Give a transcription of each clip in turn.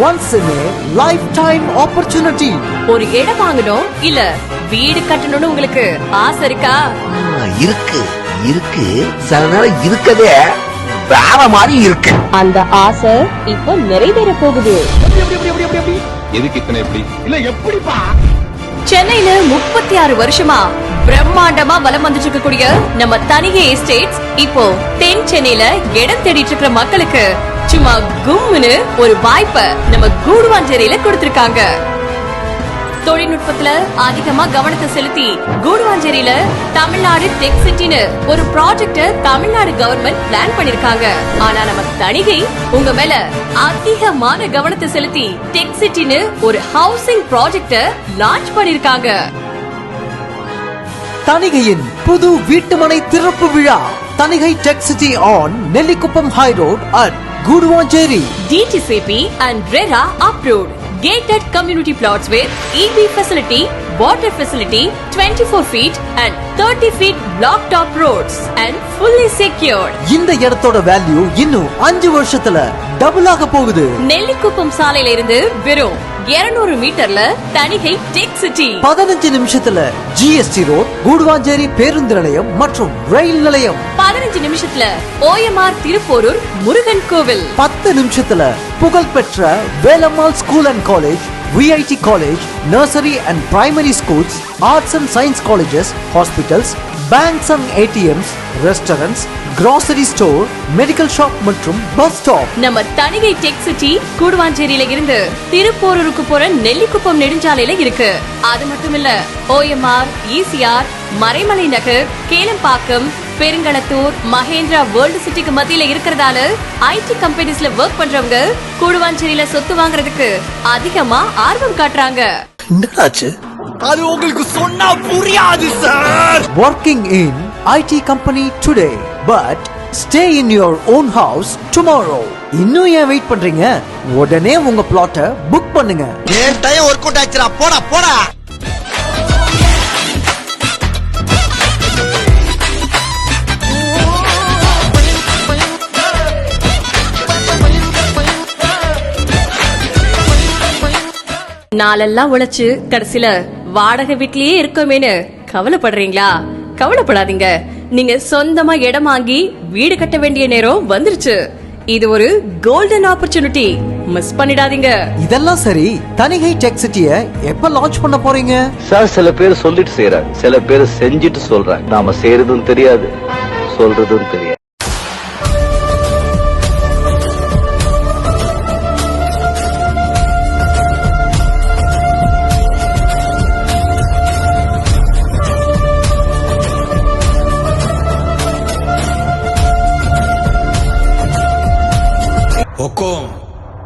Once in a lifetime opportunity. ஒரு இடம் வாங்கணும் இல்ல வீடு கட்டணும்னு உங்களுக்கு ஆசை இருக்கா? இருக்கு இருக்கு, சில நேரம் இருக்கதே வேற மாதிரி இருக்கு. அந்த ஆசை இப்போ நிறைவேற போகுது. எதுக்கு இத்தனை எப்படி இல்ல எப்படிப்பா? சென்னையில 36 வருஷமா பிரம்மாண்டமா வலம் வந்துட்டு இருக்கக்கூடிய நம்ம தனிகை எஸ்டேட்ஸ் இப்போ தென் சென்னையில இடம் தேடிட்டு இருக்கிற மக்களுக்கு சும்மா கும்முன்னு ஒரு வாய்ப்பை நம்ம கூடுவாஞ்சேரியில கொடுத்திருக்காங்க. தொழில்நுட்பத்துல அதிகமா கவனத்தை செலுத்தி கூடுவாஞ்சேரியில தமிழ்நாடு டெக் சிட்டின்னு ஒரு ப்ராஜெக்ட தமிழ்நாடு கவர்மெண்ட் பிளான் பண்ணிருக்காங்க. ஆனா நம்ம தனிகை உங்க மேல அதிகமான கவனத்தை செலுத்தி டெக் சிட்டின்னு ஒரு ஹவுசிங் ப்ராஜெக்ட லான்ச் பண்ணிருக்காங்க. தனிகையின் புது வீட்டுமனை திறப்பு விழா. Thanigai tech city on Nellikuppam high road at Guduvanchery. DTCP and RERA approved. Gated community plots with EV facility, water facility, 24 feet and 30 feet block top roads and fully secured. இந்த இடத்தோட வேல்யூ இன்னும் 5 வருஷத்துல டபுள் ஆக போகுது. நெல்லிக்குப்பம் சாலையில இருந்து வெறும் 200 மீட்டர்ல தனிகை டெக் சிட்டி. 15 நிமிஷத்துல GST ரோட், கூடுவாஞ்சேரி பேருந்து நிலையம் மற்றும் ரயில் நிலையம். 15 நிமிஷத்துல OMR திருப்போரூர் முருகன் கோவில். 10 நிமிஷத்துல புகழ்பெற்ற Velammal school and college, VIT college, nursery and primary schools, arts and science colleges, hospitals, banks and ATMs, restaurants, grocery store, medical shop மற்றும் பஸ் ஸ்டாப். நம்ம தனிகை டெக் சிட்டி கூடுவாஞ்சேரியில இருந்து திருப்போரூருக்கு போற நெல்லிக்குப்பம் நெடுஞ்சாலையில இருக்கு. அது மட்டும் இல்ல, OMR, ECR, மறைமலை நகர், கேளம்பாக்கம், பெருங்களத்தூர், மகேந்திரா வேர்ல்ட் சிட்டிக்கு மத்தியில இருக்கிறதால IT கம்பெனிஸ்ல ஒர்க் பண்றவங்க கூடுவாஞ்சேரியில சொத்து வாங்குறதுக்கு அதிகமா ஆர்வம் காட்டுறாங்க. என்னாச்சு? அது உங்களுக்கு சொன்னா புரியாது sir. Working in IT company today, but stay in your own house tomorrow. இன்னும் ஏன் வெயிட் பண்றீங்க? உடனே உங்க பிளாட்டை புக் பண்ணுங்க. ஏன் டைம் வொர்க் அவுட் ஆச்சுடா, போடா போடா. நாளெல்லாம் உழைச்சு கடைசில வாடகை வீட்லயே இருக்கோமேனு கவலைப்படுறீங்களா? கவலைப்படாதீங்க. நீங்க சொந்தமா இடம் வாங்கி வீடு கட்ட வேண்டிய நேரம் வந்துருச்சு. இது ஒரு கோல்டன் ஆப்பர்ச்சுனிட்டி, மிஸ் பண்ணிடாதீங்க. இதெல்லாம் சரி, தனிகை டெக் சிட்டியை எப்ப லான்ச் பண்ண போறீங்க? சார், சில பேர் சொல்லிட்டு செய்யறாங்க, சில பேர் செஞ்சுட்டு சொல்றாங்க. நாம செய்யறதும் தெரியாது, சொல்றதும் தெரியாது. हुकुम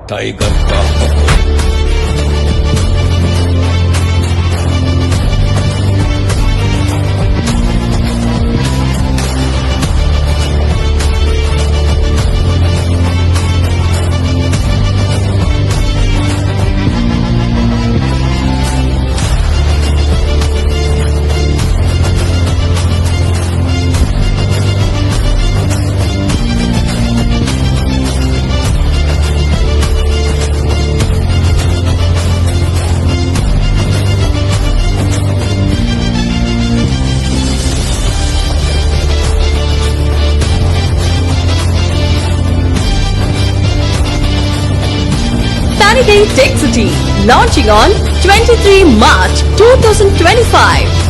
टाइगर का हुकुम। Tanigai Tech City, launching on 23 March 2025.